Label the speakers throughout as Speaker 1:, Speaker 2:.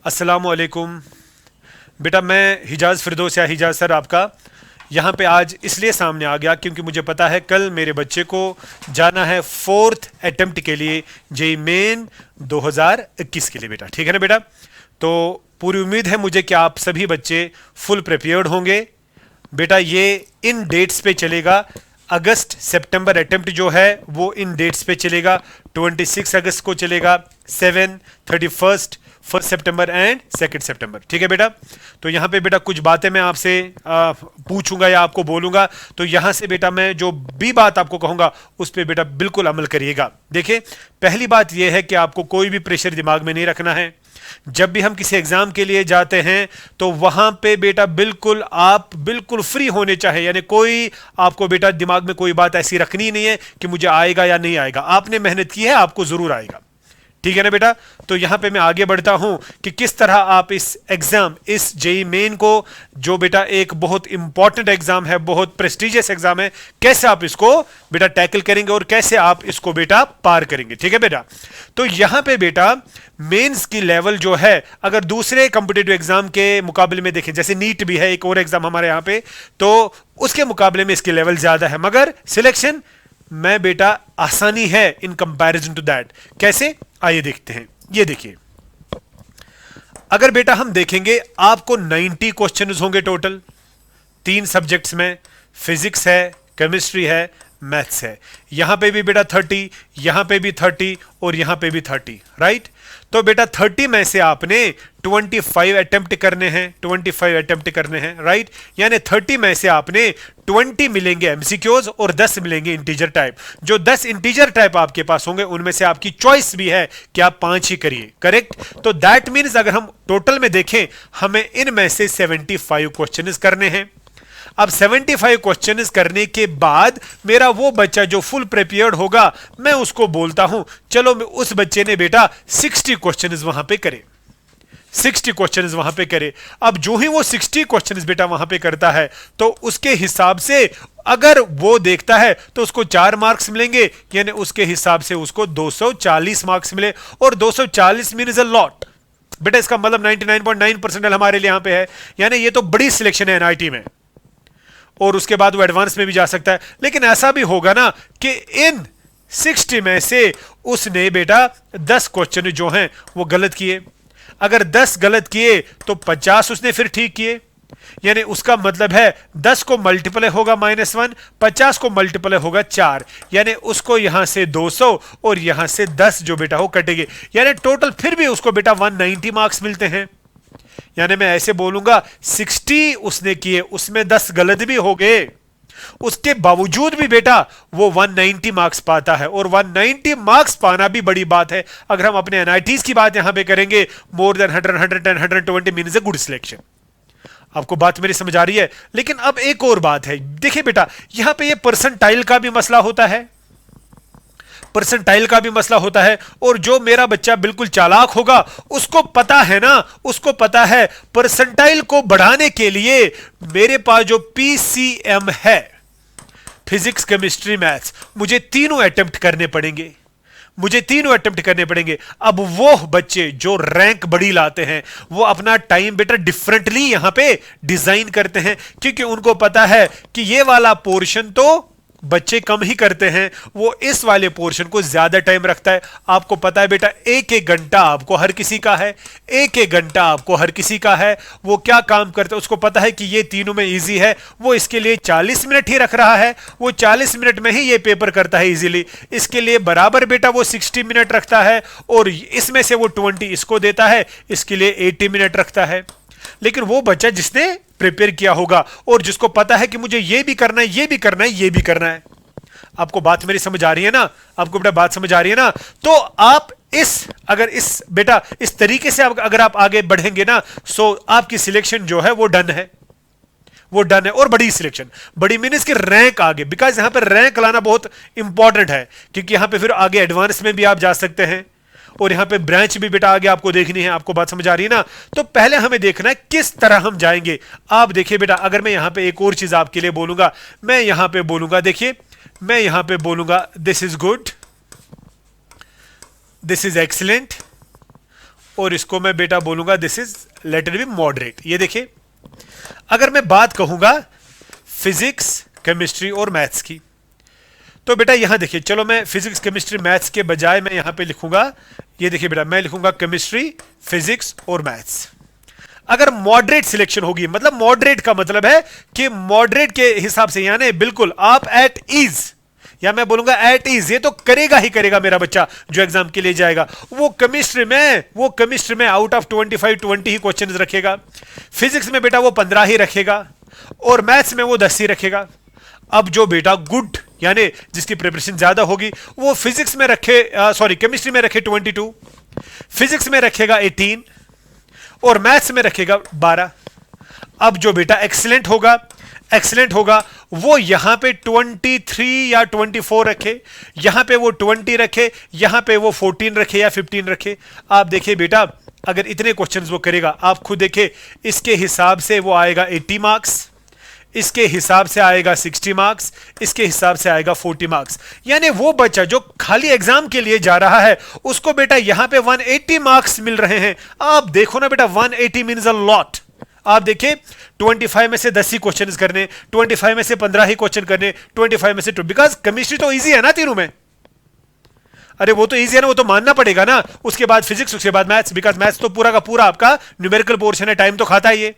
Speaker 1: अस्सलामुअलैकुम। बेटा मैं हिजाज़ फिरदौस या हिजाज़ सर आपका यहाँ पे आज इसलिए सामने आ गया क्योंकि मुझे पता है कल मेरे बच्चे को जाना है 4th अटेम्प्ट के लिए जेईई मेन 2021 के लिए बेटा, ठीक है ना बेटा। तो पूरी उम्मीद है मुझे कि आप सभी बच्चे फुल प्रिपेयर्ड होंगे बेटा। ये इन डेट्स पे चलेगा। अगस्त सितंबर अटेम्प्ट जो है वो इन डेट्स पे चलेगा। 26 अगस्त को चलेगा, 7, 31, 1 सितंबर एंड 2 सितंबर, ठीक है बेटा। तो यहाँ पे बेटा कुछ बातें मैं आपसे पूछूंगा या आपको बोलूंगा, तो यहाँ से बेटा मैं जो भी बात आपको कहूंगा उस पर बेटा बिल्कुल अमल करिएगा। देखिए पहली बात यह है कि आपको कोई भी प्रेशर दिमाग में नहीं रखना है। जब भी हम किसी एग्जाम के लिए जाते हैं तो वहां पे बेटा बिल्कुल आप बिल्कुल फ्री होने चाहिए, यानी कोई आपको बेटा दिमाग में कोई बात ऐसी रखनी नहीं है कि मुझे आएगा या नहीं आएगा। आपने मेहनत की है, आपको जरूर आएगा, ठीक है ना बेटा। तो यहां पे मैं आगे बढ़ता हूं कि किस तरह आप इस एग्जाम, इस जेईई मेन को, जो बेटा एक बहुत इंपॉर्टेंट एग्जाम है, बहुत प्रेस्टिजियस एग्जाम है, कैसे आप इसको बेटा टैकल करेंगे और कैसे आप इसको बेटा पार करेंगे, ठीक है बेटा। तो यहां पे बेटा मेंस की लेवल जो है, अगर दूसरे कॉम्पिटिटिव एग्जाम के मुकाबले में देखें, जैसे नीट भी है एक और एग्जाम हमारे यहां पे, तो उसके मुकाबले में इसकी लेवल ज्यादा है, मगर सिलेक्शन में बेटा आसानी है इन कंपैरिजन टू दैट। कैसे, आइए देखते हैं। ये देखिए, अगर बेटा हम देखेंगे आपको 90 क्वेश्चंस होंगे टोटल, 3 सब्जेक्ट्स में, फिजिक्स है, केमिस्ट्री है, मैथ्स है। यहां पे भी बेटा 30, यहां पे भी 30 और यहां पे भी 30, राइट। तो बेटा 30 में से आपने 25 अटेम्प्ट करने हैं, 25 अटेम्प्ट करने हैं, राइट। यानी 30 में से आपने 20 मिलेंगे एमसीक्यूज और 10 मिलेंगे इंटीजर टाइप। जो 10 इंटीजर टाइप आपके पास होंगे उनमें से आपकी चॉइस भी है कि आप 5 ही करिए, करेक्ट। तो दैट मीन्स अगर हम टोटल में देखें, हमें इनमें से 75 क्वेश्चन करने हैं। अब 75 क्वेश्चंस करने के बाद मेरा वो बच्चा जो फुल प्रिपेयर्ड होगा, मैं उसको बोलता हूं चलो उस बच्चे ने बेटा 60 क्वेश्चंस वहां पे करे, 60 क्वेश्चंस वहां पे करे। अब जो ही वो 60 क्वेश्चंस बेटा वहां पे करता है तो उसके हिसाब से अगर वो देखता है तो उसको 4 मार्क्स मिलेंगे, यानी उसके हिसाब से उसको 240 मार्क्स मिले। और 240 मीन्स अ लॉट बेटा, इसका मतलब 99.9% हमारे लिए यहां पे है, यानी ये तो बड़ी सिलेक्शन है एनआईटी में। और उसके बाद वो एडवांस में भी जा सकता है। लेकिन ऐसा भी होगा ना कि इन 60 में से उसने बेटा 10 क्वेश्चन जो हैं वो गलत किए। अगर 10 गलत किए तो 50 उसने फिर ठीक किए, यानी उसका मतलब है 10 को मल्टीप्लाई होगा -1, 50 को मल्टीप्लाई होगा 4, यानी उसको यहां से 200 और यहां से 10 जो बेटा वो कटेंगे, यानी टोटल फिर भी उसको बेटा 190 मार्क्स मिलते हैं। यानी मैं ऐसे बोलूंगा 60 उसने किए, उसमें 10 गलत भी हो गए, उसके बावजूद भी बेटा वो 190 मार्क्स पाता है। और 190 मार्क्स पाना भी बड़ी बात है। अगर हम अपने एनआईटीज की बात यहां पे करेंगे, more than 100, 110, 120 means a good selection. आपको बात मेरी समझ आ रही है। लेकिन अब एक और बात है, देखिए बेटा यहां पे ये परसेंटाइल का भी मसला होता है, परसेंटाइल का भी मसला होता है। और जो मेरा बच्चा बिल्कुल चालाक होगा उसको पता है ना, उसको पता है परसेंटाइल को बढ़ाने के लिए मेरे पास जो पीसीएम है, फिजिक्स केमिस्ट्री मैथ्स, मुझे तीनों अटेम्प्ट करने पड़ेंगे, मुझे तीनों अटेम्प्ट करने पड़ेंगे। अब वो बच्चे जो रैंक बड़ी लाते हैं वो अपना टाइम बेटा डिफरेंटली यहां पे डिजाइन करते हैं, क्योंकि उनको पता है कि ये वाला पोर्शन तो बच्चे कम ही करते हैं, वो इस वाले पोर्शन को ज्यादा टाइम रखता है। आपको पता है बेटा 1-1 घंटा आपको हर किसी का है, 1-1 घंटा आपको हर किसी का है। वो क्या काम करता है, उसको पता है कि ये तीनों में इजी है, वो इसके लिए 40 मिनट ही रख रहा है, वो 40 मिनट में ही ये पेपर करता है इजीली। इसके लिए बराबर बेटा वो 60 मिनट रखता है, और इसमें से वो 20 इसको देता है, इसके लिए 80 मिनट रखता है। लेकिन वो बच्चा जिसने प्रिपेयर किया होगा और जिसको पता है कि मुझे ये भी करना है, ये भी करना है, ये भी करना है। आपको बात मेरी समझ आ रही है ना, आपको बेटा बात समझ आ रही है ना। तो आप अगर इस बेटा इस तरीके से अगर आप आगे बढ़ेंगे ना, सो आपकी सिलेक्शन जो है वो डन है, वो डन है। और बड़ी सिलेक्शन, बड़ी मीन्स की रैंक आगे, बिकॉज यहां पर रैंक लाना बहुत इंपॉर्टेंट है, क्योंकि यहां पे फिर आगे एडवांस में भी आप जा सकते हैं, और यहां पे ब्रांच भी बेटा आगे आपको देखनी है। आपको बात समझ आ रही है ना। तो पहले हमें देखना है किस तरह हम जाएंगे। आप देखिए बेटा, अगर मैं यहां पे एक और चीज आपके लिए बोलूंगा, मैं यहां पे बोलूंगा, देखिए मैं यहां पे बोलूंगा this is good, this is excellent, और इसको मैं बेटा बोलूंगा this is let it be moderate. ये देखिए, अगर मैं बात कहूंगा फिजिक्स, केमिस्ट्री और मैथ्स की, तो बेटा यहां देखिए, चलो मैं फिजिक्स, केमिस्ट्री, मैथ्स के बजाय मैं यहां पे लिखूंगा, ये देखिए बेटा, मैं लिखूंगा केमिस्ट्री, फिजिक्स और मैथ्स। अगर मॉडरेट सिलेक्शन होगी, मतलब मॉडरेट का मतलब है कि मॉडरेट के हिसाब से, यानी बिल्कुल आप एट ईज, या मैं बोलूंगा एट ईज, ये तो करेगा ही करेगा मेरा बच्चा जो एग्जाम के लिए जाएगा। वो केमिस्ट्री में आउट ऑफ 25 20 ही क्वेश्चन रखेगा, फिजिक्स में बेटा वो 15 ही रखेगा, और मैथ्स में वो 10 ही रखेगा। अब जो बेटा गुड, यानी जिसकी प्रिपरेशन ज्यादा होगी, वो फिजिक्स में रखे, सॉरी केमिस्ट्री में रखे 22, फिजिक्स में रखेगा 18 और मैथ्स में रखेगा 12। अब जो बेटा एक्सीलेंट होगा वो यहां पे 23 या 24 रखे, यहां पे वो 20 रखे, यहां पे वो 14 रखे या 15 रखे। आप देखिए बेटा, अगर इतने क्वेश्चंस वो करेगा, आप खुद देखिए, इसके हिसाब से वो आएगा 80 मार्क्स, इसके हिसाब से आएगा 60 मार्क्स, इसके हिसाब से आएगा 40 मार्क्स। यानी वो बच्चा जो खाली एग्जाम के लिए जा रहा है, उसको बेटा यहां पे 180 मार्क्स मिल रहे हैं। आप देखो ना बेटा, 180 मींस अ लॉट। आप देखिए, 25 में से 10 ही क्वेश्चन करने, 25 में से 15 ही क्वेश्चन करने, 25 में से 2, बिकॉज केमिस्ट्री तो ईजी है ना तीनों में। अरे वो तो ईजी है ना, वो तो मानना पड़ेगा ना। उसके बाद फिजिक्स, उसके बाद मैथ्स, बिकॉज मैथ्स तो पूरा का पूरा आपका न्यूमेरिकल पोर्शन है, टाइम तो खाता ही है।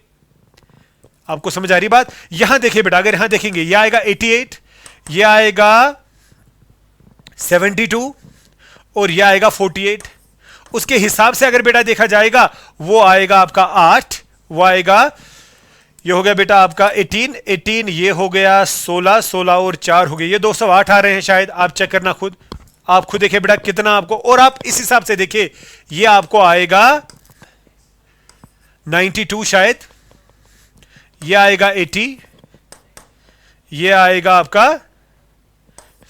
Speaker 1: आपको समझ आ रही बात? यहां देखिए बेटा, अगर यहां देखेंगे, यह आएगा 88, यह आएगा 72 और यह आएगा 48। उसके हिसाब से अगर बेटा देखा जाएगा, वो आएगा आपका 8, वो आएगा, ये हो गया बेटा आपका 18, ये हो गया 16 और 4 हो गए, ये 208 आ रहे हैं शायद। आप चेक करना खुद, आप खुद देखिए बेटा कितना आपको, और आप इस हिसाब से देखिए, ये आपको आएगा 92 शायद, ये आएगा 80, ये आएगा आपका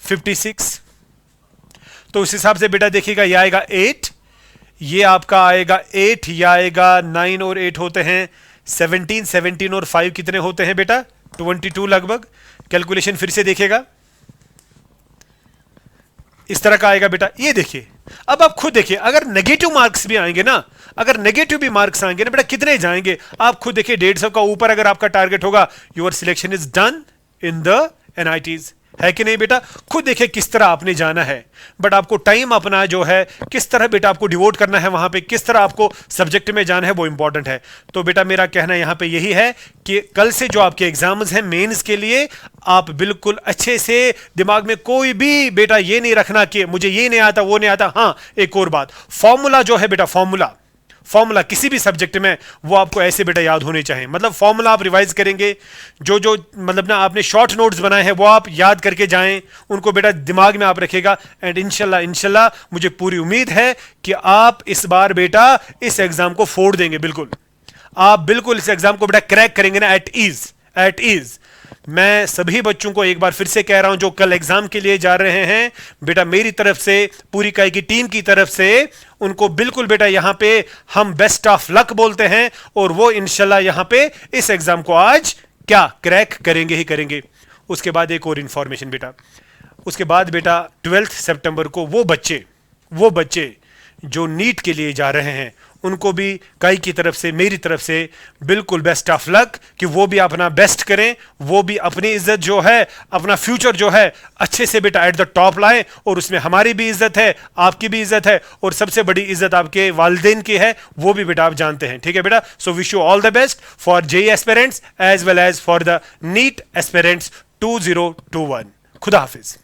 Speaker 1: 56। तो उस हिसाब से बेटा देखिएगा, ये आएगा 8, ये आपका आएगा 8, ये आएगा 9 और 8 होते हैं 17 और 5 कितने होते हैं बेटा? 22 लगभग। कैलकुलेशन फिर से देखिएगा, इस तरह का आएगा बेटा। ये देखिए, अब आप खुद देखिए, अगर नेगेटिव मार्क्स भी आएंगे ना, अगर नेगेटिव भी मार्क्स आएंगे ना बेटा, कितने जाएंगे? आप खुद देखिए, 150 का ऊपर अगर आपका टारगेट होगा, your selection is done in the NITs, है कि नहीं बेटा? खुद देखिए किस तरह आपने जाना है, बट आपको टाइम अपना जो है किस तरह बेटा आपको डिवोट करना है, वहां पे किस तरह आपको सब्जेक्ट में जाना है, वो इंपॉर्टेंट है। तो बेटा मेरा कहना यहां पे यही है कि कल से जो आपके एग्जाम्स हैं मेंस के लिए, आप बिल्कुल अच्छे से दिमाग में कोई भी बेटा ये नहीं रखना कि मुझे ये नहीं आता, वो नहीं आता। हाँ, एक और बात, फॉर्मूला जो है बेटा, फॉर्मूला किसी भी सब्जेक्ट में वो आपको ऐसे बेटा याद होने चाहिए। मतलब फॉर्मूला आप रिवाइज करेंगे, जो जो मतलब ना आपने शॉर्ट नोट्स बनाए हैं वो आप याद करके जाएं, उनको बेटा दिमाग में आप रखेगा। एंड इंशाल्लाह मुझे पूरी उम्मीद है कि आप इस बार बेटा इस एग्जाम को फोड़ देंगे। बिल्कुल आप बिल्कुल इस एग्जाम को बेटा क्रैक करेंगे ना, एट ईज। मैं सभी बच्चों को एक बार फिर से कह रहा हूं जो कल एग्जाम के लिए जा रहे हैं, बेटा मेरी तरफ से, पूरी काई की टीम की तरफ से उनको बिल्कुल बेटा यहां पे हम बेस्ट ऑफ लक बोलते हैं, और वो इंशाल्लाह यहां पे इस एग्जाम को आज क्या क्रैक करेंगे ही करेंगे। उसके बाद एक और इंफॉर्मेशन बेटा, उसके बाद बेटा 12 सितंबर को वो बच्चे जो नीट के लिए जा रहे हैं, उनको भी काई की तरफ से, मेरी तरफ से बिल्कुल बेस्ट ऑफ लक कि वो भी अपना बेस्ट करें, वो भी अपनी इज्जत जो है, अपना फ्यूचर जो है अच्छे से बेटा एट द टॉप लाएं, और उसमें हमारी भी इज्जत है, आपकी भी इज्जत है, और सबसे बड़ी इज्जत आपके वालिदैन की है, वो भी बेटा आप जानते हैं। ठीक है बेटा? So wish you all the best for JEE aspirants as well as for the NEET aspirants 2021। खुदा हाफिज।